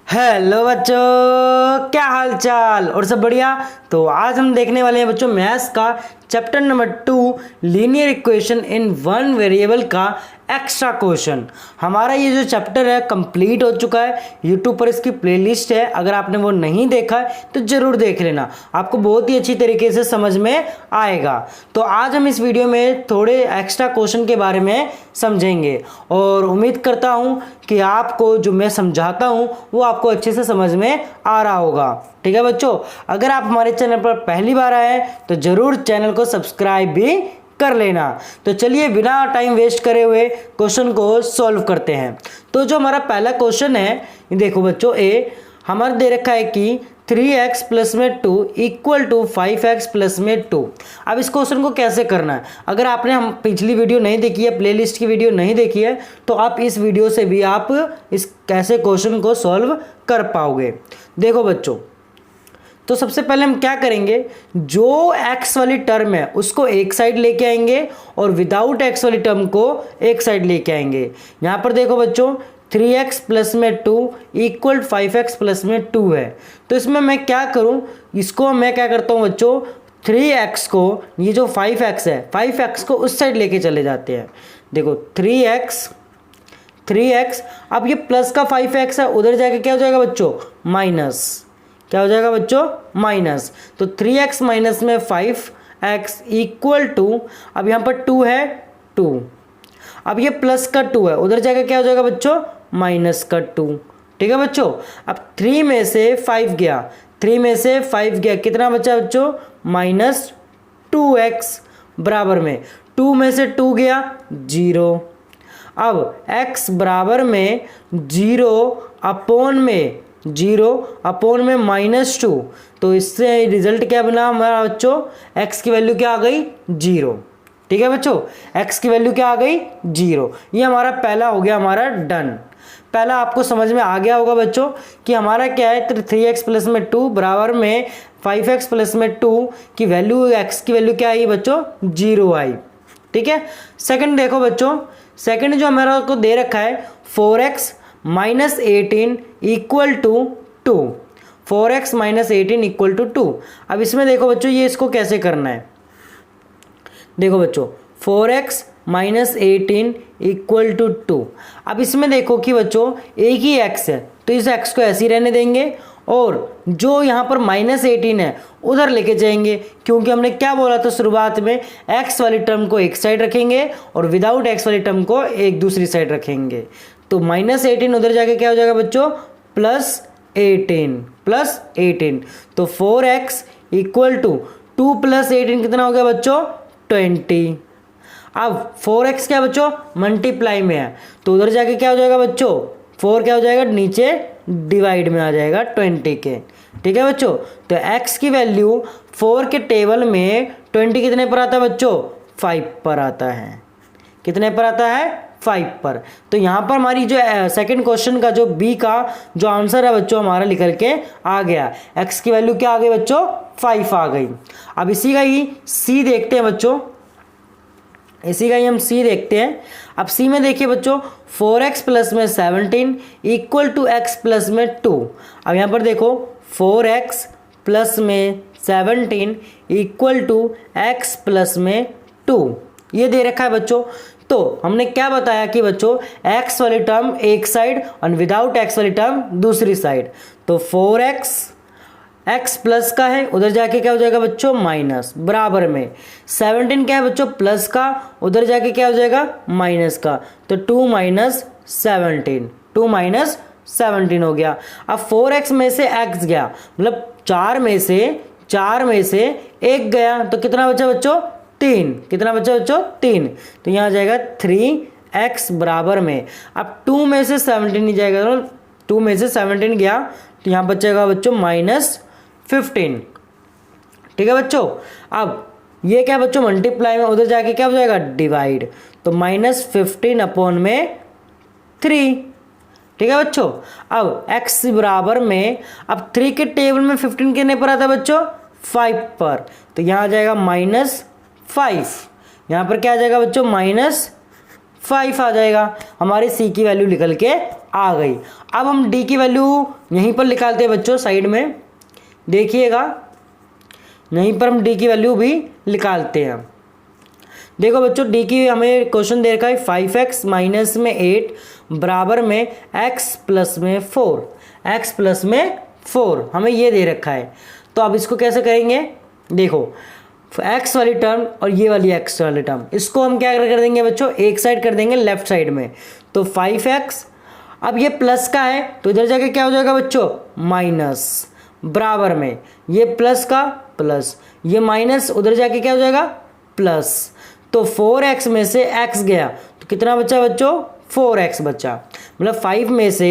Hello बच्चों, क्या हाल चाल और सब बढ़िया। तो आज हम देखने वाले हैं बच्चों मैथ्स का chapter number 2 linear equation in one variable का एक्स्ट्रा क्वेश्चन। हमारा ये जो चैप्टर है कंप्लीट हो चुका है। यूट्यूब पर इसकी प्लेलिस्ट है, अगर आपने वो नहीं देखा है तो ज़रूर देख लेना, आपको बहुत ही अच्छी तरीके से समझ में आएगा। तो आज हम इस वीडियो में थोड़े एक्स्ट्रा क्वेश्चन के बारे में समझेंगे और उम्मीद करता हूँ कि आपको जो मैं समझाता हूँ वो आपको अच्छे से समझ में आ रहा होगा। ठीक है बच्चों, अगर आप हमारे चैनल पर पहली बार आए हैं तो ज़रूर चैनल को सब्सक्राइब भी कर लेना। तो चलिए बिना टाइम वेस्ट करे हुए क्वेश्चन को सॉल्व करते हैं। तो जो हमारा पहला क्वेश्चन है, ये देखो बच्चों, ए हमारा दे रखा है कि 3x प्लस में 2 इक्वल टू 5x प्लस में 2। अब इस क्वेश्चन को कैसे करना है, अगर आपने हम पिछली वीडियो नहीं देखी है, प्लेलिस्ट की वीडियो नहीं देखी है, तो आप इस वीडियो से भी आप इस कैसे क्वेश्चन को सॉल्व कर पाओगे। देखो बच्चों, तो सबसे पहले हम क्या करेंगे, जो x वाली टर्म है उसको एक साइड लेके आएंगे और विदाउट x वाली टर्म को एक साइड लेके आएंगे। यहाँ पर देखो बच्चों 3x प्लस में 2 इक्वल 5x प्लस में 2 है। तो इसमें मैं क्या करूँ, इसको मैं क्या करता हूँ बच्चों, 3x को, ये जो 5x है 5x को उस साइड लेके चले जाते हैं। देखो 3x, अब ये प्लस का 5x है, उधर जाके क्या हो जाएगा बच्चों, माइनस। क्या हो जाएगा बच्चों, माइनस। तो 3x माइनस में 5x इक्वल टू, अब यहाँ पर 2 है 2, अब ये प्लस का 2 है, उधर जाकर क्या हो जाएगा बच्चों, माइनस का 2। ठीक है बच्चों, अब 3 में से 5 गया, 3 में से 5 गया, कितना बचा बच्चों, माइनस 2x बराबर में 2 में से 2 गया 0। अब x बराबर में 0 अपोन में -2। तो इससे रिजल्ट क्या बना हमारा बच्चों, x की वैल्यू क्या आ गई, 0। ठीक है बच्चों, x की वैल्यू क्या आ गई, 0। ये हमारा पहला हो गया, हमारा डन। पहला आपको समझ में आ गया होगा बच्चों कि हमारा क्या है, 3x प्लस में 2 बराबर में 5x प्लस में 2 की वैल्यू, x की वैल्यू क्या आई बच्चों, 0 आई। ठीक है, सेकंड देखो बच्चों, सेकंड जो हमारा को दे रखा है 4x minus 18 equal to 2, 4x minus 18 equal to 2। अब इसमें देखो बच्चों, ये इसको कैसे करना है, देखो बच्चों 4x माइनस 18 इक्वल टू 2। अब इसमें देखो कि बच्चों एक ही x है, तो इस x को ऐसे ही रहने देंगे और जो यहाँ पर -18 है उधर लेके जाएंगे, क्योंकि हमने क्या बोला था शुरुआत में, x वाली टर्म को एक साइड रखेंगे और विदाउट x वाली टर्म को एक दूसरी साइड रखेंगे। तो -18 उधर जाके क्या हो जाएगा बच्चों, +18। तो 4x इक्वल टू 2 + 18 कितना हो गया बच्चों, 20। अब 4x क्या बच्चों, मल्टीप्लाई में है, तो उधर जाके क्या हो जाएगा बच्चों, 4 क्या हो जाएगा, नीचे डिवाइड में आ जाएगा 20 के। ठीक है बच्चों, तो x की वैल्यू 4 के टेबल में 20 कितने पर आता है बच्चों, 5 पर आता है। कितने पर आता है, 5 पर। तो यहाँ पर हमारी जो सेकंड क्वेश्चन का जो बी का जो आंसर है बच्चों हमारा निकल के आ गया। x की वैल्यू क्या आ गई बच्चों, 5 आ गई। अब इसी का ही सी देखते हैं बच्चों, इसी का ही हम सी देखते हैं। अब सी में देखिए बच्चों 4x प्लस में 17 इक्वल टू x प्लस में 2। अब यहाँ पर देखो 4x प्लस में 17 इक्वल टू x प्लस में 2, ये दे रखा है बच्चों। तो हमने क्या बताया कि बच्चों x वाली टर्म एक साइड और विदाउट x वाली टर्म दूसरी साइड। तो 4x x प्लस का है, उधर जाके क्या हो जाएगा बच्चों, माइनस, बराबर में 17 क्या है बच्चों, प्लस का, उधर जाके क्या हो जाएगा, माइनस का। तो 2 - 17 हो गया। अब 4x में से x गया, मतलब 4 में से 1 गया, तो कितना बचा बच्चों, 3। कितना बचा बच्चों, 3। तो यहाँ आ जाएगा 3x बराबर में, अब 2 में से 17 नहीं जाएगा, 2 में से 17 गया तो यहाँ बचेगा बच्चों -15। ठीक है बच्चों, अब ये क्या बच्चों, मल्टीप्लाई में, उधर जाके क्या हो जाएगा, डिवाइड। तो -15 अपोन में 3। ठीक है बच्चों, अब x बराबर में, अब 3 के टेबल में 15 कितने पर आता है बच्चों, 5 पर। तो यहाँ आ जाएगा -5, यहाँ पर क्या आ जाएगा बच्चों, 5 आ जाएगा। हमारे सी की वैल्यू निकल के आ गई। अब हम डी की वैल्यू यहीं पर निकालते हैं बच्चों, साइड में देखिएगा, यहीं पर हम डी की वैल्यू भी निकालते हैं। देखो बच्चों, डी की हमें क्वेश्चन दे रखा है 5x माइनस में 8 बराबर में x प्लस में 4, x प्लस में 4 हमें ये दे रखा है। तो अब इसको कैसे करेंगे, देखो x वाली टर्म और ये वाली x वाली टर्म, इसको हम क्या कर देंगे बच्चों, एक साइड कर देंगे लेफ्ट साइड में। तो 5x, अब ये प्लस का है तो इधर जाके क्या हो जाएगा बच्चों, माइनस, बराबर में ये प्लस का प्लस, ये माइनस उधर जाके क्या हो जाएगा, प्लस। तो 4x में से x गया तो कितना बचा बच्चों, 4x बचा। मतलब 5 में से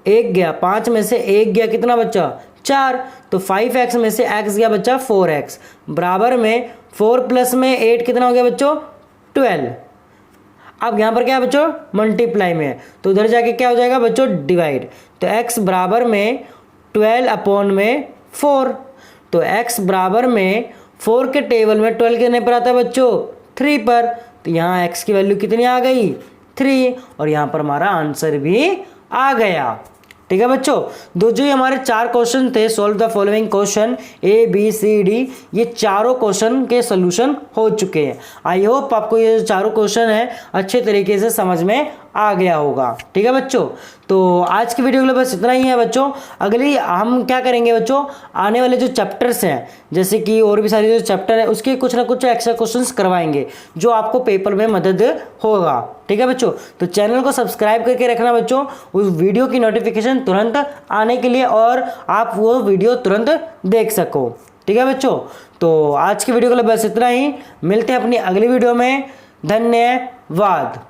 1 गया, 5 में से 1 गया, कितना बचा, 4। तो 5x में से x गया बच्चा 4x, बराबर में 4 प्लस में 8 कितना हो गया बच्चों, 12। अब यहाँ पर क्या है बच्चों, मल्टीप्लाई में है तो उधर जाके क्या हो जाएगा बच्चों, डिवाइड। तो x बराबर में 12 अपॉन में 4। तो x बराबर में 4 के टेबल में 12 कितने पर आता है बच्चों, 3 पर। तो यहाँ x की वैल्यू कितनी आ गई, 3, और यहाँ पर हमारा आंसर भी आ गया। ठीक है बच्चों, जो ये हमारे 4 क्वेश्चन थे, solve the following question A B C D, ये चारों क्वेश्चन के सोल्यूशन हो चुके हैं। आई होप आपको ये जो चारों क्वेश्चन है अच्छे तरीके से समझ में आ गया होगा। ठीक है बच्चों, तो आज की वीडियो के लिए बस इतना ही है बच्चों। अगली हम क्या करेंगे बच्चों, आने वाले जो चैप्टर्स हैं, जैसे कि और भी सारे जो चैप्टर है उसके कुछ ना कुछ एक्स्ट्रा क्वेश्चंस करवाएंगे जो आपको पेपर में मदद होगा। ठीक है बच्चों, तो चैनल को सब्सक्राइब करके रखना बच्चों, उस वीडियो की नोटिफिकेशन तुरंत आने के लिए और आप वो वीडियो तुरंत देख सको। ठीक है बच्चों, तो आज की वीडियो के लिए बस इतना ही, मिलते हैं अपनी अगली वीडियो में। धन्यवाद।